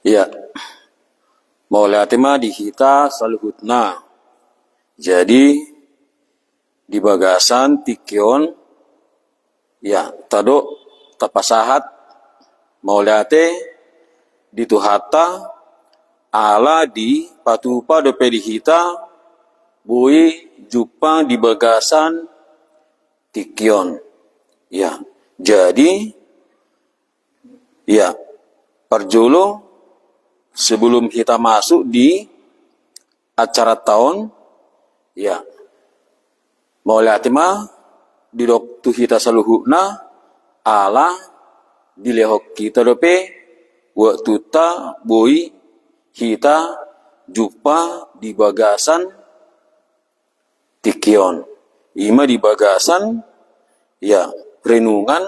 Ya, maulatima dihita saluhutna. Jadi di bagasan tikyon ya tado tapasahat maulate dituhata ala di patupa dope dihita bui jupang di bagasan tikyon. Ya, jadi ya perjolo sebelum kita masuk di acara tahun, ya, maulatima di doktu kita saluhuna ala di lehok kita dope waktu ta boy kita jumpa di bagasan tikyon. Ima di bagasan ya renungan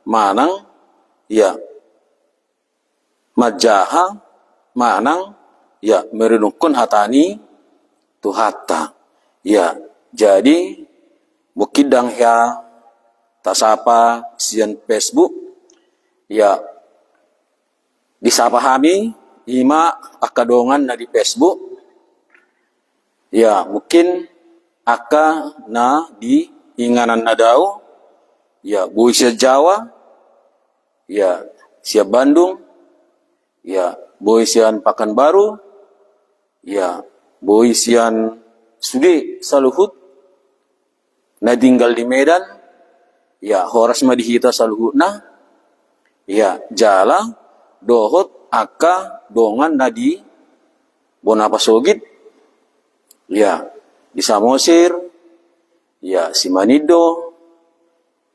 manang ya majaha manang ya merenungkan hatani tuhata. Ya, jadi bukidang ya tasapa sian Facebook ya disapahami ima akadongan na di Facebook ya mungkin aka na di inganan na daw ya buy siya Jawa ya siya Bandung ya boy sian Pakanbaru, ya boy sian Sudi Saluhut, na tinggal di Medan, ya horas madihita saluhutna, ya jala dohot aka dongan nadi Bonapasogit, ya di Samosir, ya Simanido,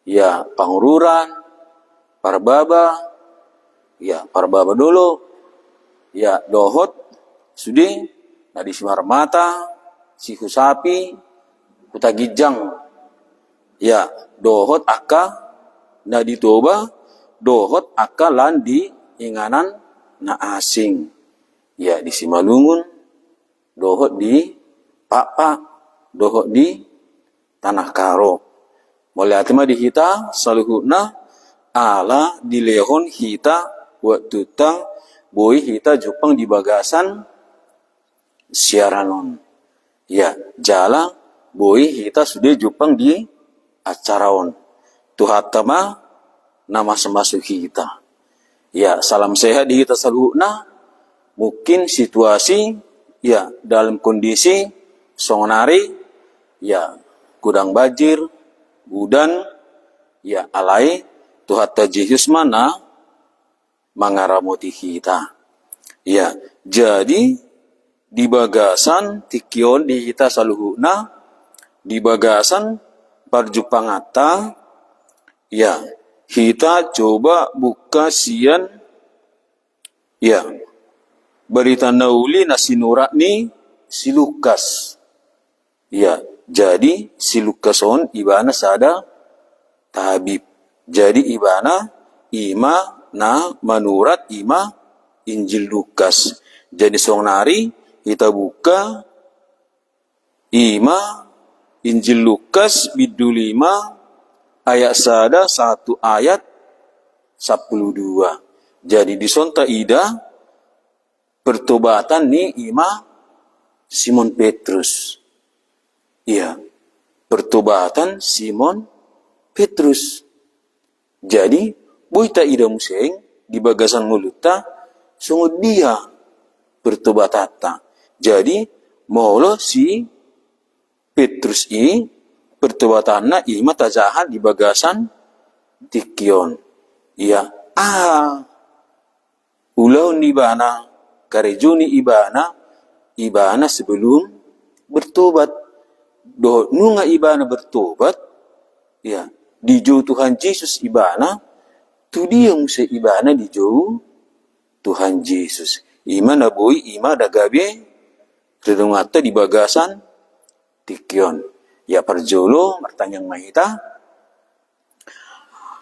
ya Pangururan, Parbaba, ya Parbaba dulu. Ya dohot sudi nadi Simarmata Sihu Sapi Kutagijang ya dohot aka nadi Toba dohot aka lan di inganan na asing ya di Simalungun dohot di Papa dohot di Tanah Karo mulai atima di hita saluhuna ala di lehon hita waktu ta boy hita jupang di bagasan siaranon. Ya, jala boy hita sudah jupang di acaraon. Tuhatama nama semasuk hita. Ya, salam sehat di hita saluhna. Mungkin situasi ya dalam kondisi songonari ya gudang banjir, gudan ya alai tuhata jihus mana mangaramoti kita. Ya, jadi di bagasan tikyon di kita saluhuna di bagasan parjupangata ya kita coba buka sian ya berita nauli na sinurat ni si Lukas. Ya, jadi si Lukas on ibana sada tabib. Jadi ibana ima na manurat ima Injil Lukas. Jadi songnari kita buka ima Injil Lukas bidul 5 ayat sada 1 ayat 12. Jadi disonta ida pertobatan ni ima Simon Petrus. Iya, pertobatan Simon Petrus. Jadi buita ida museng di bagasan mulutta sungguh dia pertobatata. Jadi maulo si Petrus i pertobatanna ima tajahan di bagasan tikyon. Iya, ulau nibana karejuni ibana sebelum bertobat. Do nunga ibana bertobat ya di jauh Tuhan Yesus ibana tu dia musa ibana di jauh Tuhan Yesus. Ima na boy ima da gabe redungata di bagasan tikyon. Ya perjolo martanyang mahita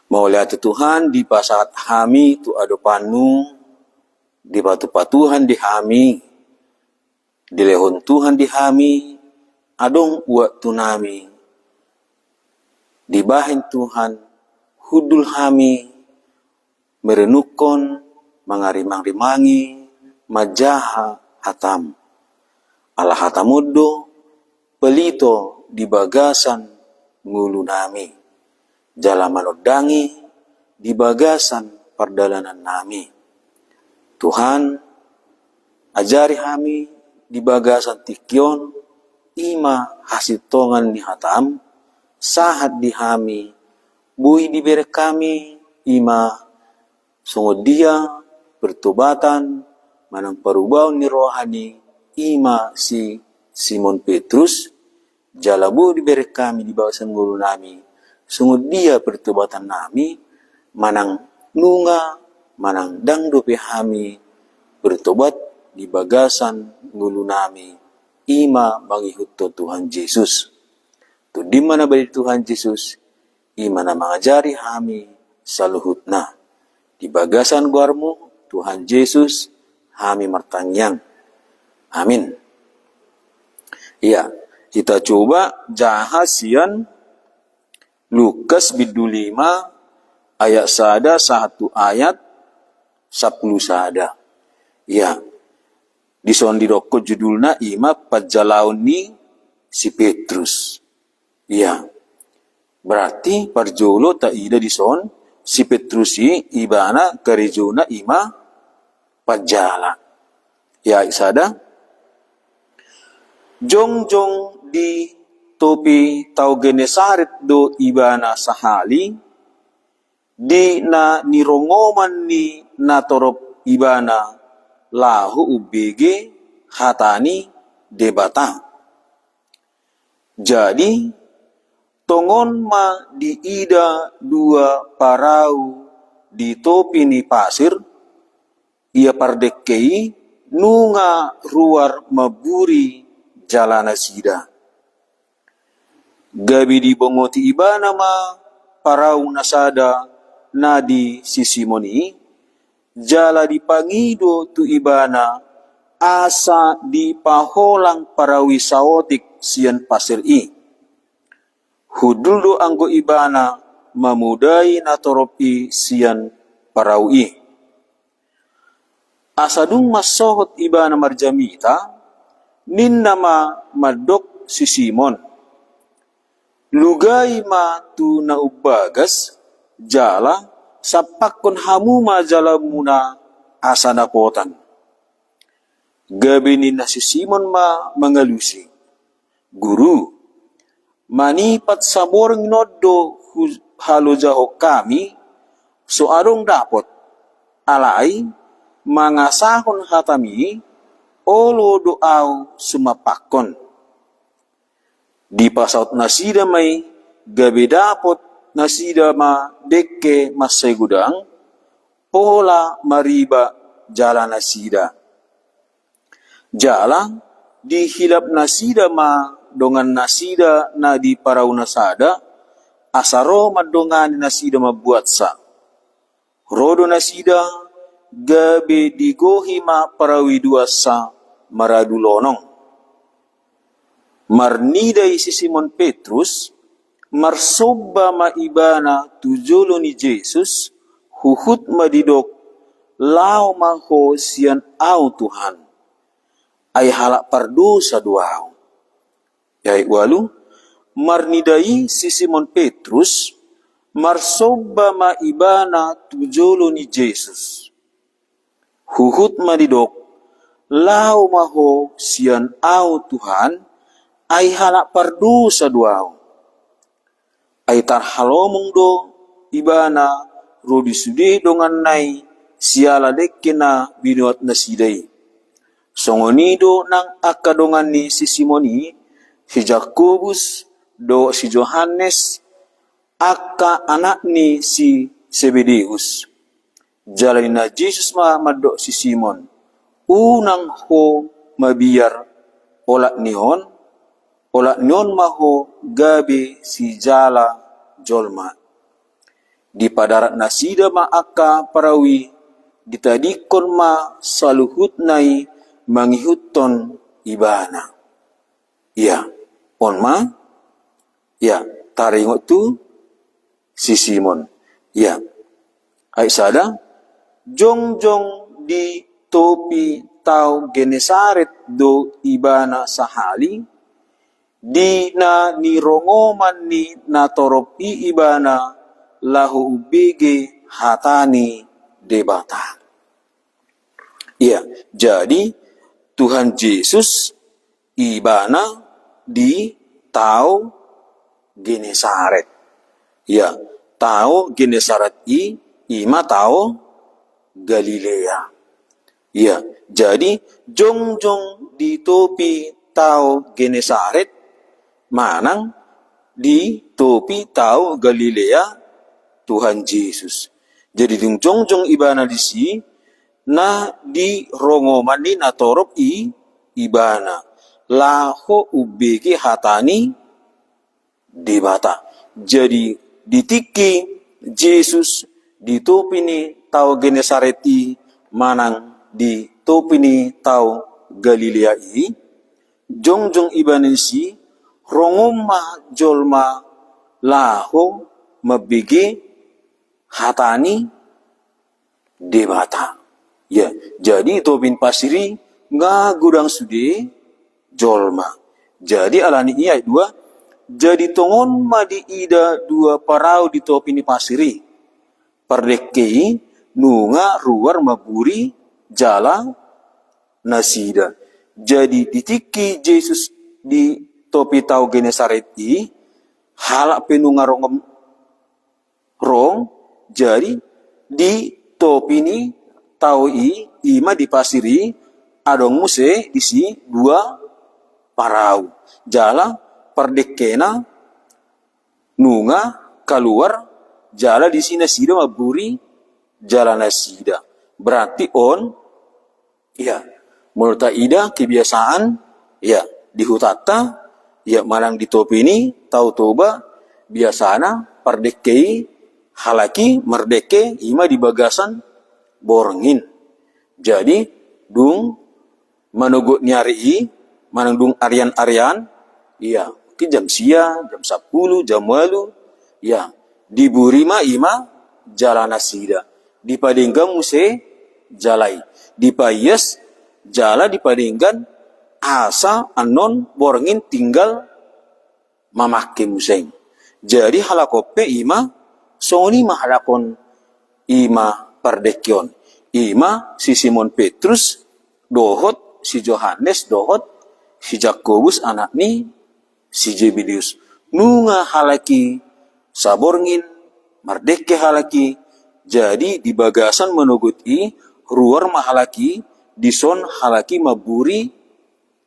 mauliat Tuhan di pasaat hami tu adopanmu di patu-patuhan di hami di lehon Tuhan di hami adong waktu nami di bahin Tuhan hudul hami merenukon mangarimang-rimangi majaha hatam. Ala hatamuddo pelito di bagasan ngulu nami. Jala manodangi di bagasan perdalanan nami. Tuhan, ajari kami di bagasan tikyon, ima hasitongan ni hatam, sahat di kami, bui diberi kami, ima sungguh dia bertobatan, manang perubahan ni rohani, ima si Simon Petrus, jalabu diberi kami di bagasan ngulu nami, sungguh dia bertobatan nami, manang nunga, manang dangdope kami, bertobat di bagasan ngulu nami, ima mangihut Tuhan Yesus. Tu di mana bagi Tuhan Yesus, ima na mengajari kami saluhutna. Di bagasan guarmu, Tuhan Yesus, kami martanyang. Amin. Ya, kita coba jahasian Lukas bidu 5 ayat sada 1 ayat 10 sada. Ya, dison didoko judulna ima pajalaun ni si Petrus. Ya, berarti parjolo ta ida dison si Petrusi ibana karejuna ima pajala. Ya isada. Jongjong di topi tau genesaret do ibana sahali di na nirongoman ni natorop ibana lahu ubege hatani debata. Jadi tongon ma di ida dua parau di topi ni pasir, ia pardekei nunga ruar maburi jalana sida. Gabi di bongoti ibana ma parau nasada na di sisimoni, jala di pangido tu ibana asa di paholang parawi saotik sian pasir i. Huduldo anggo ibana mamudai natoropi sian parawi. Asadung masohot ibana marjamita, nin nama madok si Simon. Lugai ma tu naubagas, jala sapakon hamuma jala muna asana potan. Gabi ni na si Simon ma mengalusi. Guru, manipat sa morang noddo halo jaho kami, so arong dapot, alay, mangasahon hatami, olo doaw sumapakon. Di pasaut nasida may, gabi dapot nasida ma dekke masay gudang, pola mariba jala nasida. Jala, dihilap nasida ma dongan nasida na di parau nasada, asaro madongan nasida mabuat sa. Rodo nasida, gabe digohi ma parawi dua sa maradulonong. Marnidai si Simon Petrus, marsoba ma ibana tujolo ni Jesus, huhut madidok, lao maho sian au Tuhan. Ay halak pardosa duaw. Yai walu, marnidai si Simon Petrus, marsoba ma ibana tujolo ni Jesus. Huhut madidok, lao maho sian au Tuhan, ay halak pardosa duaw. Ay tarhalomong do, ibana, rodi sudi dongan nai, siala dekkena binuat nasidai. Songonido nang akadongan ni si Simoni, si Jakobus, do si Johannes, aka anak ni si Zebedeus. Jalani na Jesus ma madok si Simon, unang ho mabiyar olak nihon maho gabi si jala jolma. Di padarat nasida ma aka parawi, ditadikon ma saluhut nai, mangihuton ibana. Ya, on ma, ya, taringot tu si Simon. Ya, ay sada, jong di topi tau Genesaret do ibana sahali, di na nirongoman ni natorop ibana lahu ubege hatani debata. Ya, jadi Tuhan Yesus ibana di tau Genesaret. Ya, tau Genesaret ima tau Galilea. Ya, jadi jongjong di topi tau Genesaret, manang di topi tau Galilea Tuhan Yesus. Jadi jongjong ibana di si na di rongoman ni natorop ibana laho ubeki hatani debata. Jadi ditiki Yesus di topi ni tau Genesaret manang di topi ni tau Galilea jongjong ibana si rongoma jolma laho mabigi hatani debata. Ya, jadi topin pasiri nga gudang sude jolma. Jadi alani iya dua, jadi tongon madi ida dua parau di topin pasiri. Pardekei nunga ruar maburi jala nasida. Jadi ditiki Yesus di topi tau Genesaret halak penunga rong, jadi di topi ni tau ima di pasiri adong muse di si dua parau jala pardekena nunga keluar jala di sini nasida maburi jala nasida. Berarti ya menurut ida kebiasaan ya di hutata ya malang di topi ini tau toba biasana pardekei halaki merdeke ima di bagasan borengin. Jadi dung manugut nyari manang dung arian-arian iya ke jam sia jam 10 jam 8 ya di burima ima jalan nasida di padinggan muse jalai di payes jala di padinggan asa anon borengin tinggal mamake museng. Jadi halakope ima soni mahalakon ima pardekyon. Ima si Simon Petrus dohot, si Yohanes dohot, si Jakobus anak ni si Zebedeus. Nunga halaki saborngin, mardeke halaki. Jadi di bagasan menuguti ruar mahalaki, dison halaki maburi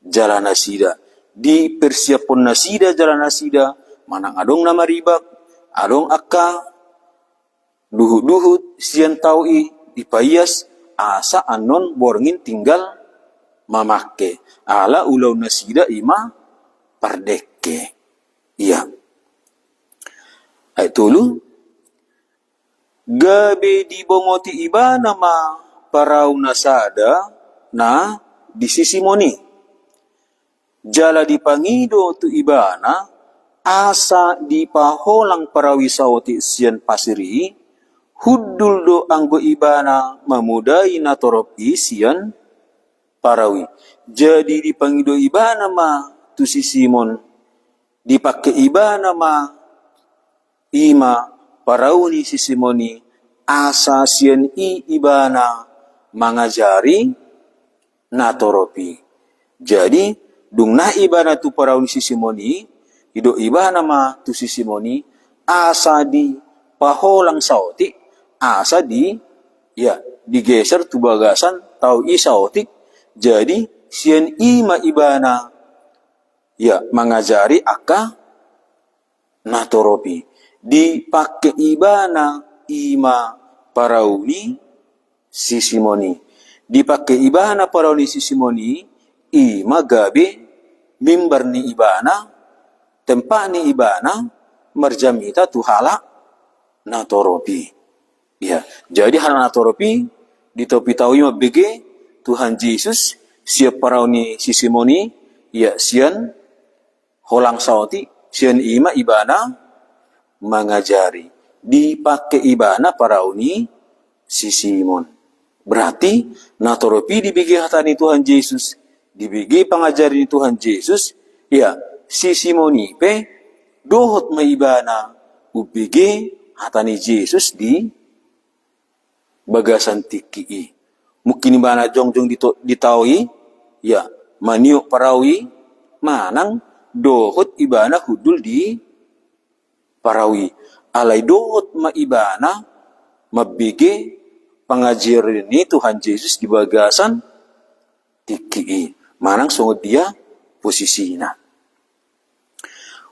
jalan nasida. Di persiapon nasida jalan nasida, manang adong nama ribak, adong akka, duhut-duhut, sian taui, dipayas, asa anon borngin tinggal mamake. Ala ulau nasida ima pardeke. Iya. Ay tulu. Gabe di bongoti iba nama parau nasada na di sisi moni. Jala di pangido tu ibana asa di paholang parawisawati sian pasiri huddul do anggo ibana mamudai na torop isian parawi. Jadi dipangido ibana ma tu si Simon dipakai ibana ma ima parauni si Simoni asa sian ibana mangajari na toropi. Jadi dung na ibana tu parauni si Simoni ido ibana ma tu si Simoni asa di paholang sauti asa digeser tu bagasan tau isautik. Jadi sian ima ibana ya mengajari aka natoropi dipakai ibana ima parauni si Simoni dipakai ibana parauni si Simoni ima gabe mimbar ni ibana tempat ni ibana marjamita tu hala natoropi. Ya, jadi hal natoropi di topi tahu mabege Tuhan Yesus siap parauni si Simoni ya sian holang sauti sian ima ibana mengajari dipakai ibana parauni si Simon. Berarti natoropi dibagi hatani Tuhan Yesus, dibagi pengajarin Tuhan Yesus, ya si Simonipe dohot maibana ubigi hatani Yesus di bagasan tiki. Mungkin ibana jongjong ditaui, ya maniuk parawi manang dohot ibana hudul di parawi. Alai dohot maibana mabigi pengajaran ini Tuhan Yesus di bagasan tiki. Manang sungguh dia posisinya.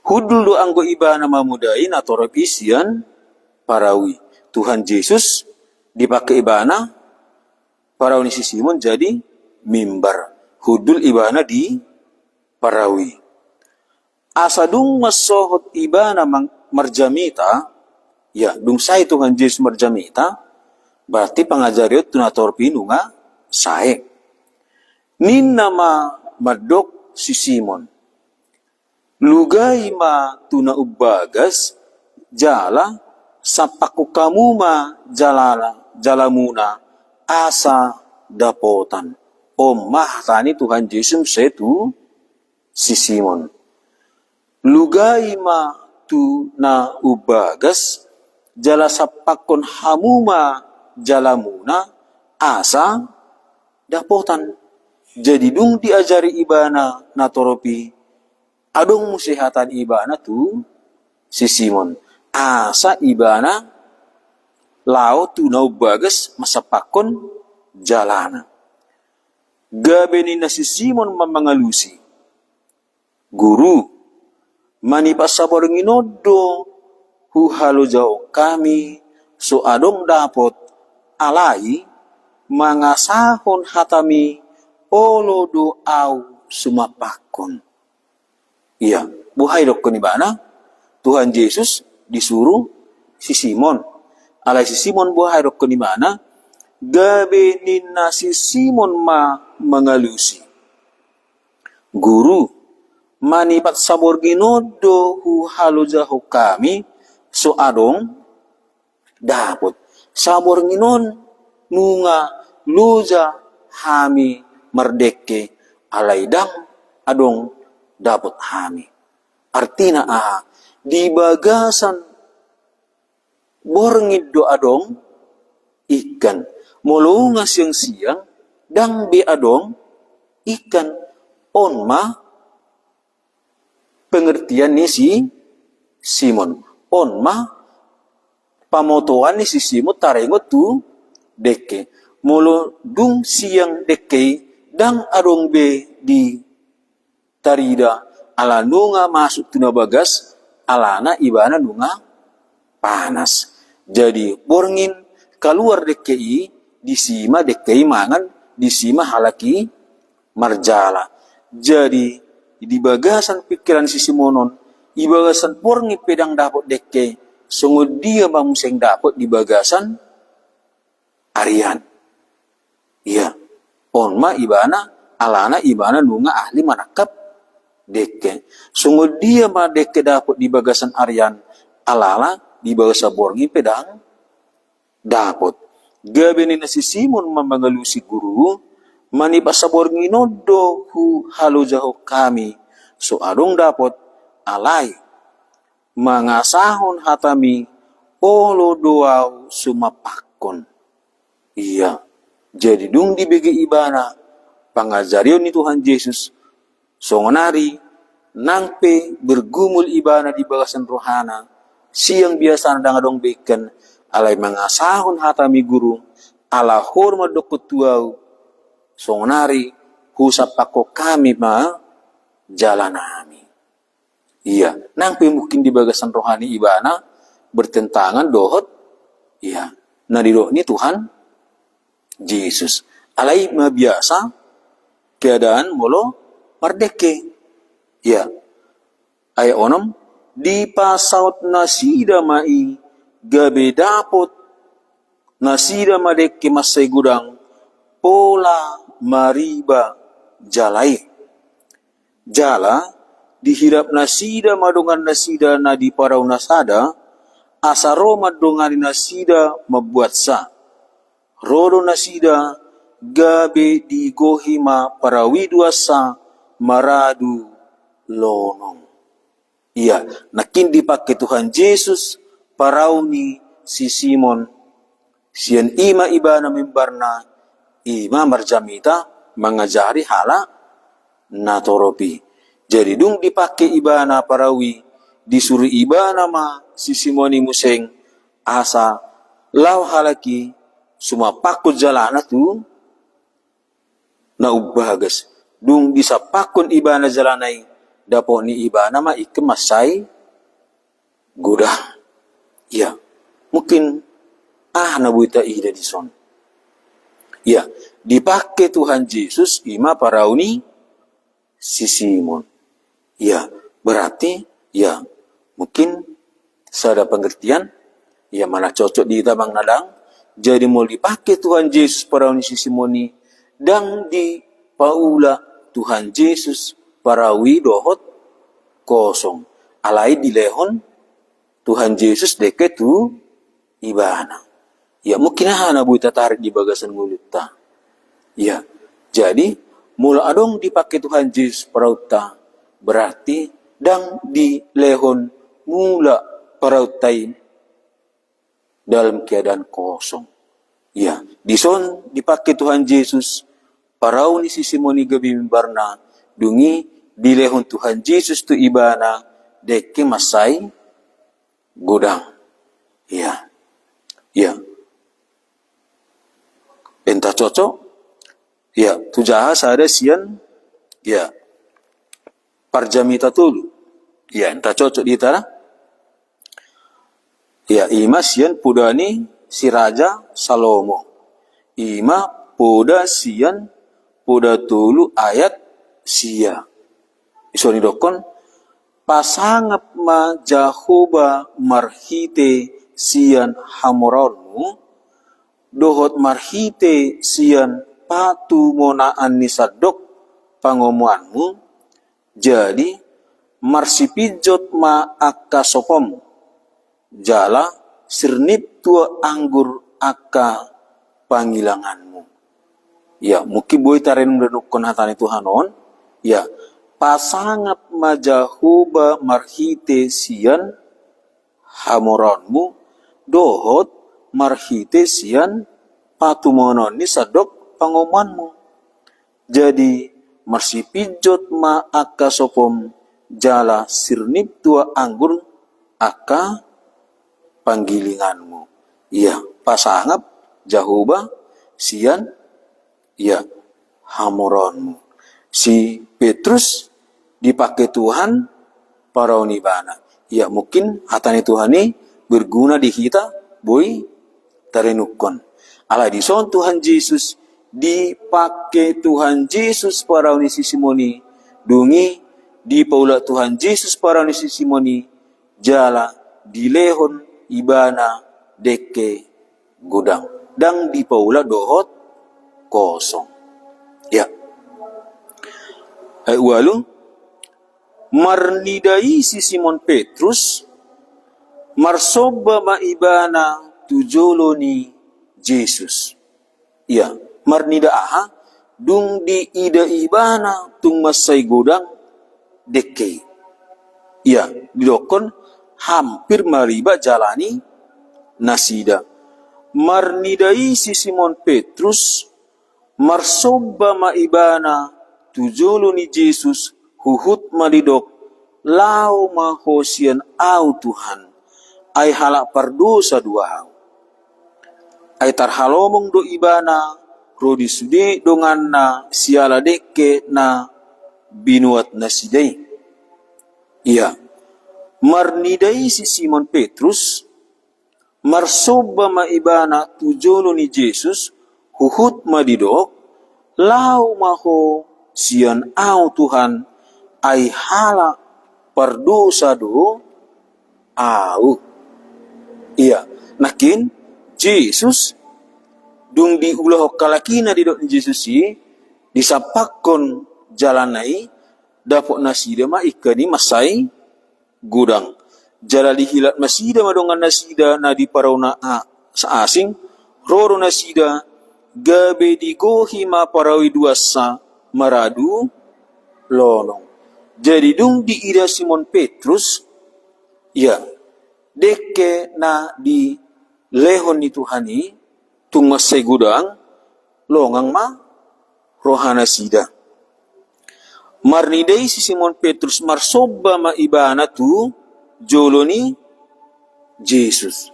Hudul do anggo ibana mamudai natorop isian parawi. Tuhan Yesus dipakai ibana parawi si Simon jadi mimbar. Hudul ibana di parawi. Asadung masohot ibana marjamita, ya dung say Tuhan Yesus marjamita, berarti pengajaran tunatorpi nunga sae. Nin nama madok si Simon. Lugay ma tuna ubagas jala sapaku kamu ma jalamuna asa dapotan. Omah tani Tuhan Yesus setu si Simon. Lugay ma tuna ubagas jala sapakon hamuma jalamuna asa dapotan. Jadi dung diajari ibana natoropi adong musihatan ibana tu si Simon. Asa ibana lao tu nau bagas masapakon jalana. Gabeni na si Simon mamangalusi. Guru, manipasabor nginodo huhalo jauh kami so adong dapot alai mangasahon hatami olo doau sumapakon. Iya, buhay dok kunibana Tuhan Yesus disuruh si Simon. Alay si Simon buhay dok kunibana gabe nina si Simon mangalusi. Guru, manipat sabor ginodo hu halo jaho kami so adong dapot sabor ginon nunga luja hami merdeke alaidang adong dapat hami. Artina di bagasan borngid do adong ikan. Molunga siang-siang dang be adong ikan. Onma pengertian ni si Simon. Onma pamotoan ni si Simon tarengot tu deke. Molo dung siang deke dang adong be di tarida ala nunga masuk tuna bagas alana ibana nunga panas. Jadi borngin keluar DKI disima DKI mangan disima halaki marjala. Jadi di bagasan pikiran si Simonon di bagasan borngin pedang dapat DKI sungguh dia bamuseng dapat di bagasan Arian. Iya, onma ibana alana ibana nunga ahli manakap deke. Sungguh dia ma deke dapat di bagasan Aryan alala di bagasa borngi pedang dapat. Gabeni na si Simon mamangalusi guru mani basa borngi nodo hu halo jaho kami so adong dapat alay mangasahon hatami olo doau sumapakon. Iya. Jadi dung dibagi ibana pangajarion ni Tuhan Yesus songonari nangpe bergumul ibana di bagasan rohana siang biasa nang adong beken alai mangasahon hatami guru ala hormat dokut tuau songonari husapako kami ma jalanami. Iya, nangpe mungkin di bagasan rohani ibana bertentangan dohot. Iya, nadido ni Tuhan Yesus. Alai biasa keadaan molo merdeke. Ya. Ay onom di pasaut nasida mai gabe dapot nasida madeke masay gudang pola mariba jalai. Jala dihirap nasida madongan nasida na di parau nasada asaro madongan nasida mabuat sa. rodo nasida gabe di gohima para widwasa maradu lonong. Iya, nakin dipakai Tuhan Yesus parauni si Simon sian ima ibana mimbarna ima marjamita mengajari hala natoropi. Jadi dung dipakai ibana parawi disuruh ibana ma si Simoni museng asa lau halaki suma pakut jalana tu na ubagas dung bisa pakun ibana jalanai dapo ni ibana ma ikemasai godah. Ya, mungkin nabuita ida di son. Ya, dipakai Tuhan Yesus ima parauni si Simon. Ya, berarti ya mungkin sada pengertian ya mana cocok di tabang nadang. Jadi mau dipakai Tuhan Yesus parauni si Simoni dan di paula Tuhan Yesus parawi dohot kosong. Alai di lehon Tuhan Yesus deket tu ibana. Ya mungkin hana buita tarik di bagasan mulut ta. Ya, jadi mula adong dipakai Tuhan Yesus parauta berarti dang di lehon mula parautai dalam keadaan kosong. Ya, dison dipakai Tuhan Yesus parauni si Simoni gabi mimbarna dungi di lehon Tuhan Yesus tu ibana deke masai godang. Ya. Ya. Entah cocok. Ya, tujaha sada sian ya parjamita tulu. Ya, entah cocok di tanah. Ya, ima sian pudani si Raja Salomo. Ima puda sian puda tulu ayat sia. Isoni dokon pasangap ma Jahoba marhite sian hamoronmu dohot marhite sian patu monaan nisadok pangomuanmu jadi marsipijot ma akka sopom jala sirnip tua anggur akka panggilanganmu. Ya mungkin boy taren menukon hatani Tuhanon ya pasangap majahuba marhite sian hamoronmu dohot marhite sian patumonon ni sadok pangomanmu. Jadi marsipijot ma akka sopom jala sirnip tua anggur akka panggilinganmu. Iya, pasangap jahuba sian ya hamoronmu. Si Petrus dipakai Tuhan parauni bana. Ya mungkin hatani Tuhan ini berguna di kita boy tarenukon. Ala di son Tuhan Yesus dipakai Tuhan Yesus parauni si Simoni dungi di paula Tuhan Yesus parauni si Simoni jala di lehon ibana deke gudang dang di paula dohot kosong. Ya. Walu marnidai si Simon Petrus marsoba maibana tujoloni Yesus. Ya, marnida aha dung di ida ibana tung masai godang deke. Ya, didokon hampir mariba jalani nasida. Marnidai si Simon Petrus marsoba maibana tujoloni Yesus huhut malidok lau mahosian au Tuhan ay halak pardosa dua ay tarhalomong do ibana rodi sude donganna siala deke na binuat na sidai. Iya marnidai si Simon Petrus marsoba maibana tujoloni Yesus huhut malidok lau maho sian au Tuhan ay hala pardosa do au. Iya, nakin Yesus dung di ulah kalakina di dok Yesus si disapakon jalanai dapok nasida ma ikani masai gudang jala dihilat masida madongan nasida na di parauna sa asing roro nasida gabe digo hima parawi duasa maradu lonong. Jadi dung di ida Simon Petrus, ya, deke na di lehon ni Tuhani, tungas segudang, longang ma, rohana sida. Marnidai si Simon Petrus marsoba ma ibana tu, jolo ni Jesus.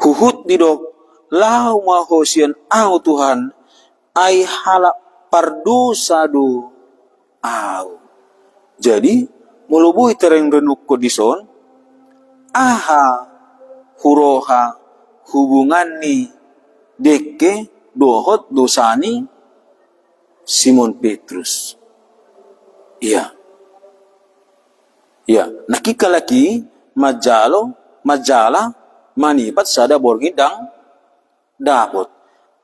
Huhut didok, lau ma hosian au Tuhan, ay halak pardosa do au. Jadi, mulubui tereng renuk kodison, aha huroha hubungan ni deke dohot dosani Simon Petrus. Iya. Ya, nakika laki majala manipat sada borgidang dapot.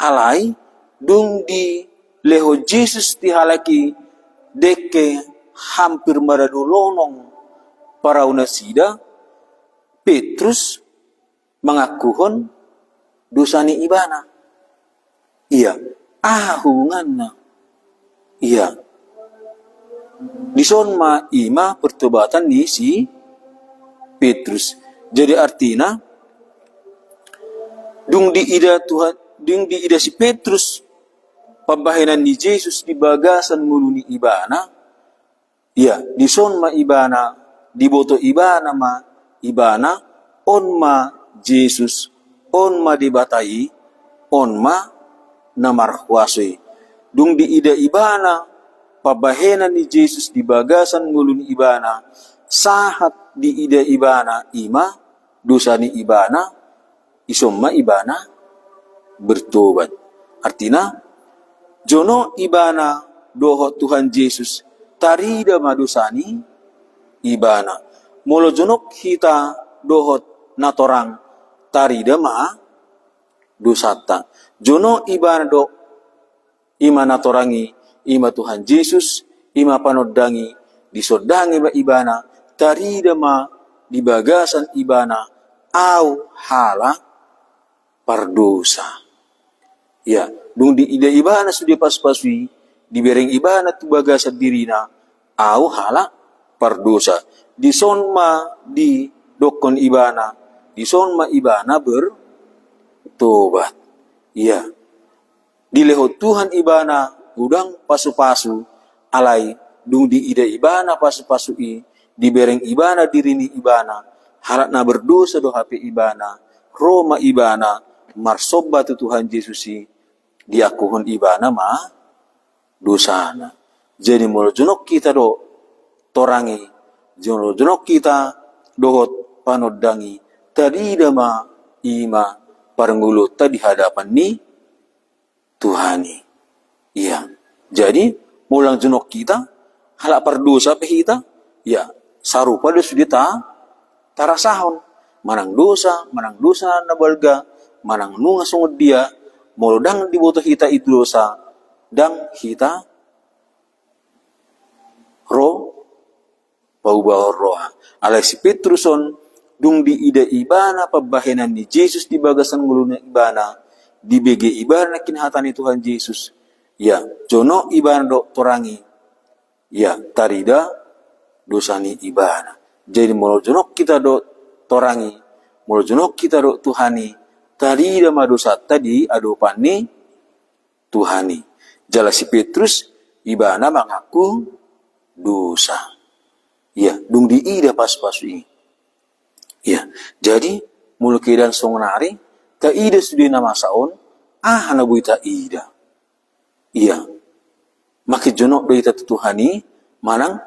Alai dung di leho Jesus tihalaki deke hampir maradulonong para unasida, Petrus mengakuhon dosani ibana. Iya, hubunganna. Iya. Dison ma ima pertobatan ni si Petrus. Jadi artinya dung di ida si Petrus pembahanan ni Yesus di bagasan muluni ibana. Ya, dison ma ibana, diboto ibana ma ibana, on ma Yesus, on ma dibatai, on ma namarhuasui. Dung di ida ibana, pabahenan ni Yesus di bagasan ngulun ibana, sahat di ida ibana ima, dosa ni ibana, isomma ibana bertobat. Artinya, jono ibana dohot Tuhan Yesus, tarida madusani ibana. Molo jonok kita dohot natorang, tarida ma dosata. Jono ibana do ima natorangi, ima Tuhan Yesus, ima panodangi, disodangi ba ibana, tarida ma di bagasan ibana, au hala pardosa. Ya, dung di ida ibana sudah pas-pasui, dibereng ibana tu bagasan dirina, au hala pardosa. Dison ma di dokon ibana, dison ma ibana bertobat. Ya, dileho Tuhan ibana udang pasu-pasu alai dung di ida ibana pasu-pasui dibereng ibana dirini ibana harat na berdosa do hape ibana Roma ibana marsoba tu Tuhan Yesusi diakuhon ibana ma dosana. Jadi molo jonok kita do torangi, molo jonok kita dohot panodangi tadida ma ima parenggulut tadi hadapan ni Tuhani. Iya. Jadi, mulang jenok kita, halak pardosa pehita, ya, sarupa dia sudah tarasahon. Manang dosa na balga, manang nunga sungod dia, molodang diboto kita itu dosa, dang kita paubah roha. Alay si Petruson, dung di ida ibana pabahenan ni Jesus di bagasan nguluna ibana, di bege ibana kinahatan ni Tuhan Yesus. Ya, jono ibana do torangi. Ya, tarida dosani ibana. Jadi molo jonok kita do torangi, molo jonok kita do Tuhani, tarida madosa tadi adopan ni Tuhani. Jala si Petrus ibana mengaku dosa. Ya, dung di ida pas-pasui. Ya, jadi mulu kedan songnari ta ida sudah nama saon hanabu ta ida. Iya. Maki jonok do ita Tuhani manang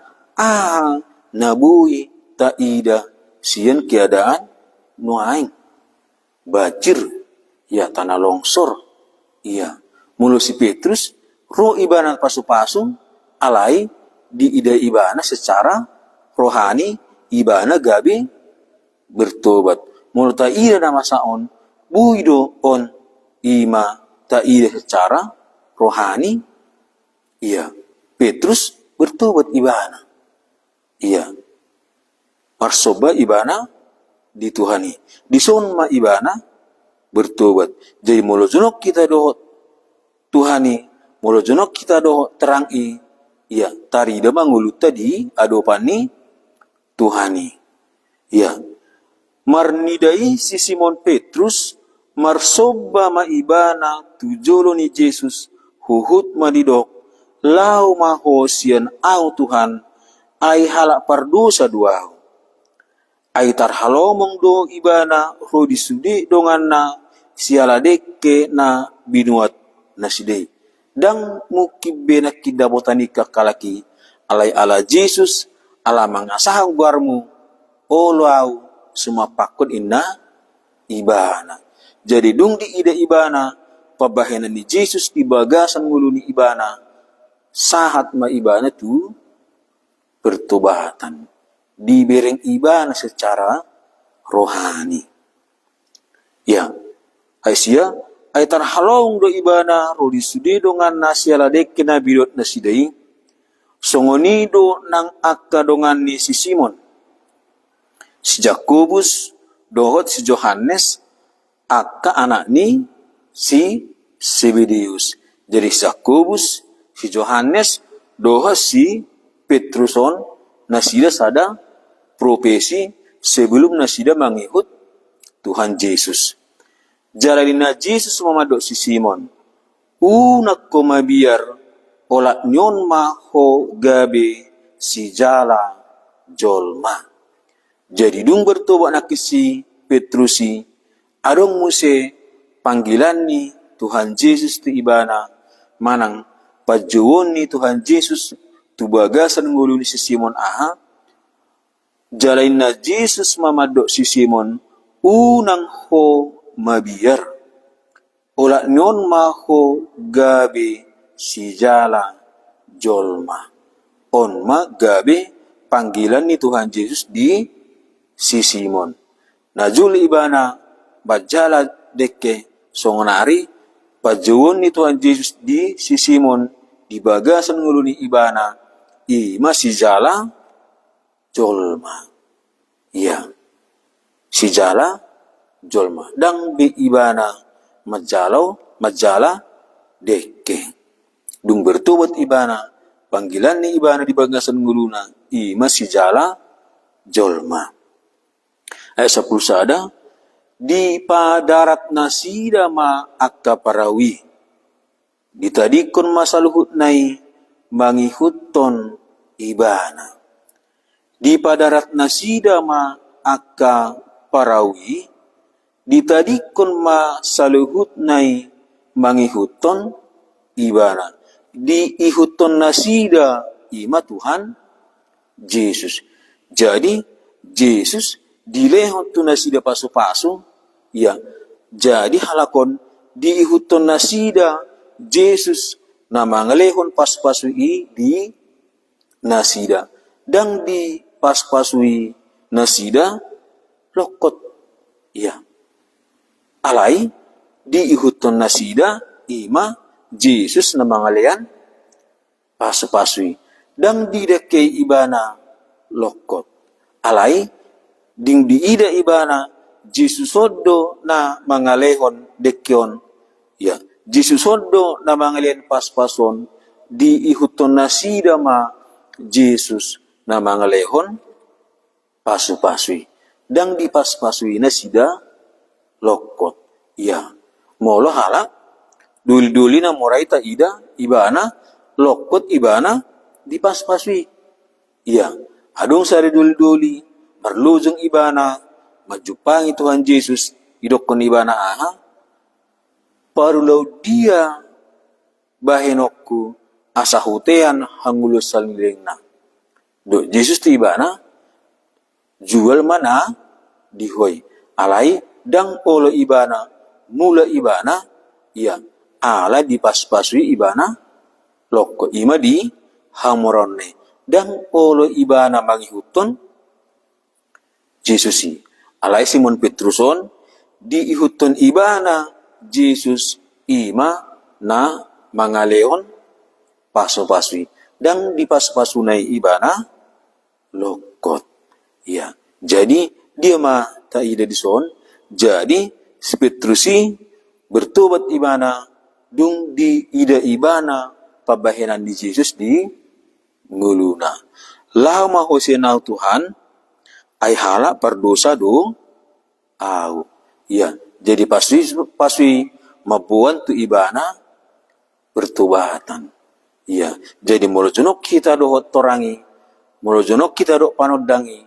nabui ta ida sian keadaan nuaing bajir ya tanah longsor. Iya. Mulu si Petrus ro ibana pasu-pasu alai di ida ibana secara rohani ibana gabi bertobat. Mulu ta ida nama saon buido on ima ta ida secara rohani. Iya, Petrus bertobat ibana. Iya, marsoba ibana di Tuhani. Dison ma ibana bertobat. Jadi molo jonok kita dohot Tuhani, molo jonok kita dohot terangi, ya tarida mangulu tadi adopani Tuhani. Ya, marnidai si Simon Petrus marsoba maibana tujolo ni Jesus huhut madidok lau mahosian au Tuhan ai halak pardosa duau ai tarhalomong do ibana ro disudi donganna siala dekke na binuat nasidei dang mukibbe na kidabotanika kalaki alai ala Jesus ala mangasahang guarmu olau sumapakun inna ibana. Jadi dung di ida ibana pabahenan ni Jesus di bagasan ngulu ni ibana sahat ma ibana tu pertobatan dibereng ibana secara rohani. Ya, Aisyah ay tarhalong do ibana ro disudi dongan nasiala dekke na bidot nasidai songonido nang akka dongan ni si Simon si Jakobus dohot si Yohanes akka anak ni si Zebedeus. Jadi Jakobus si Yohanes dohot si Petruson nasida sada profesi sebelum nasida mangikut Tuhan Yesus. Jalalina Jesus mamadok si Simon unak komabiar olak nyon maho gabe si jala jolma. Jadi dung bertobat nak si Petrusi adong muse panggilan ni Tuhan Yesus tu ibana manang pajuon ni Tuhan Yesus tu bagasan ngulu ni si Simon aha jalain na Jesus mamadok si Simon unang ho mabiar olak nyon maho gabe si jala jolma on ma gabe panggilan ni Tuhan Yesus di si Simon. Najul ibana bajala deke songonari pajuon ni Tuhan Yesus di si Simon di bagasan nguluni ibana ima si jala jolma. Iya. Si jala jolma. Dang bi ibana majala deke. Dung bertobat ibana panggilan ni ibana di bagasan nguluna ima si jala jolma. Ayat 10 sada di padarat nasida ma akka parawi ditadikon masaluhut nai mangihutton ibana di padarat nasida ma akka parawi ditadikon masaluhut nai mangihutton ibana di ihutton nasida ima Tuhan Yesus. Jadi Yesus dilehon tu nasida pasu-pasu, ya. Jadi halakon diihuton nasida Yesus nama ngalehon pas-pasui di nasida. Dang di pas-pasui nasida lokot, ya. Alai diihuton nasida ima Yesus nama ngalehan pasu-pasui. Dang di dekei ibana lokot. Alai ding diida ibana Jesus odo na mangalehon dekyon ya Jesus odo na mangalehon paspason di ihuton nasida ma Jesus na mangalehon pasu-pasui dang di paspasui nasida lokot ya molo hala duli-duli na moraita ida ibana lokot ibana di paspasui ya adong sari duli-duli marlujung ibana majupangi Tuhan Yesus idokon ibana aha parulau dia bahenokku asahutean hangulus salilengna do Yesus ti ibana jual mana dihoy alai dang olo ibana mula ibana ya ala dipaspasui ibana lokko ima di hamoronne dang olo ibana mangihuton Yesusi. Alai Simon Petruson di ihuton ibana Jesus ima na mangaleon paso-pasui. Dang di paso-pasunay ibana lokot. Ya. Jadi dia ma taida dison. Jadi si Petrusi bertobat ibana dung di ida ibana pabahenan di Yesus di nguluna. Lahu mahosenau Tuhan ay hala perdosa do au. Ya, jadi pasui mabuan tu ibana bertobatan. Ya, jadi molo jonok kita do torangi, molo jonok kita do panodangi,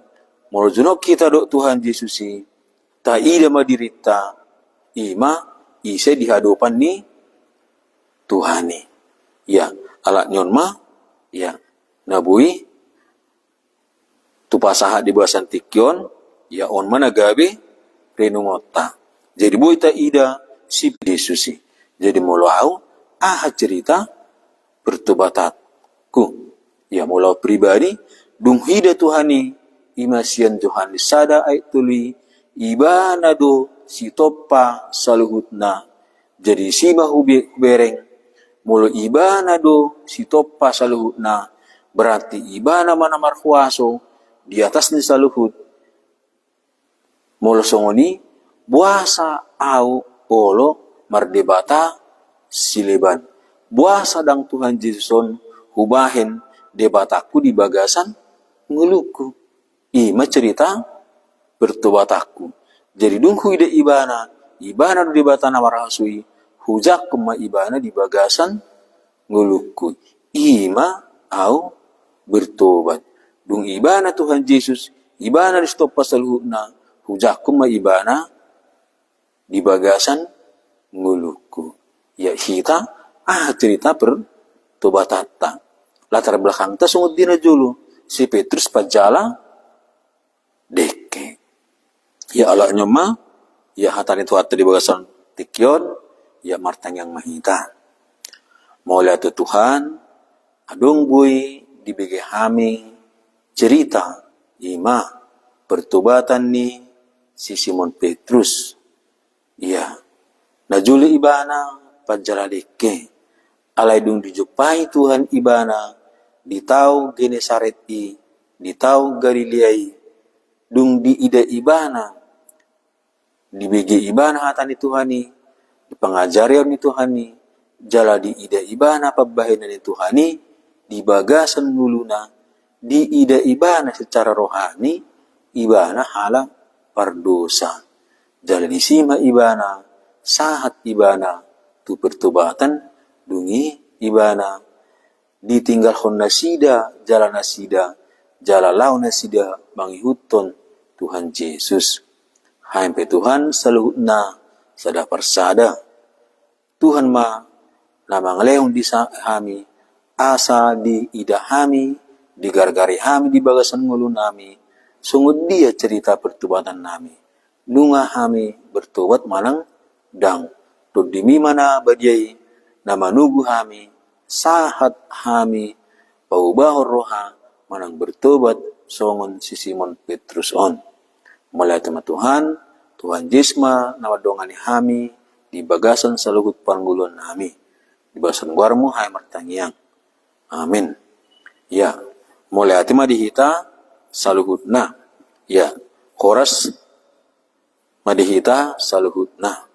molo jonok kita do Tuhan Yesusi, ta ida madirita, ima ise di hadapan ni Tuhani. Ya, alat nyon ma, ya, nabui, tu pasaha di bahasan tikyon, ya on mana gabe, renungota. Jadi bui ta ida si Yesusi. Jadi molo au, cerita, bertobatatku. Ya mula pribadi, dung hida Tuhani, imasian Tuhan sada ay tuli, ibana do si topa saluhutna. Jadi si mahubi bereng, mula ibana do si topa saluhutna, berarti ibana mana marhuaso, di atas ni saluhut. Mula songoni, buasa au olo mardebata sileban. Buasa dang Tuhan Yesuson hubahin debataku di bagasan nguluku. Ima cerita bertobataku. Jadi dungku ide ibana do debatana warahasui hujak kema ibana di bagasan nguluku. Ima au bertobat. Dung ibana Tuhan Yesus ibana di stop pasal hudna hujak kema ibana di bagasan nguluku. Ya kita cerita bertobatata. Latar belakang ta sungguh dina julu si Petrus pajala deke. Ya Allah nyoma, ya hatan itu hati di bagasan tikyon, ya martang yang mahita. Maulia tu Tuhan, adung bui dibagi hami cerita ima pertobatan ni si Simon Petrus. Ya, najuli ibana pajala deke. Alay dung dijupai Tuhan ibana, di tau Genesaret di tau Galilea dung di ida ibana, di bege ibana hatan itu Tuhani, di pengajarian itu Tuhani, jala di ida ibana pabahinan itu Tuhani, di bagasan muluna, di ida ibana secara rohani, ibana hala pardosa. Jala di sima ibana, sahat ibana, tu pertobatan, dungi ibana ditinggal hon nasida jala lau nasida bangihuton Tuhan Yesus haimpe Tuhan saluhutna sada persada Tuhan ma namang leong di hami asa di ida hami di gargari hami di bagasan ngulu nami sungguh dia cerita pertobatan nami nunga hami bertobat manang dang tu dimi mana badiai nama nugu hami, sahat hami, paubahor roha, manang bertobat, songon si Simon Petrus on. Mulai tema Tuhan Jesma, nama dongani hami, di bagasan saluhut panggulon hami. Di bagasan guarmu hai martangiang. Amin. Ya, mulai tema dihita, saluhut na. Ya, koras madihita saluhut na.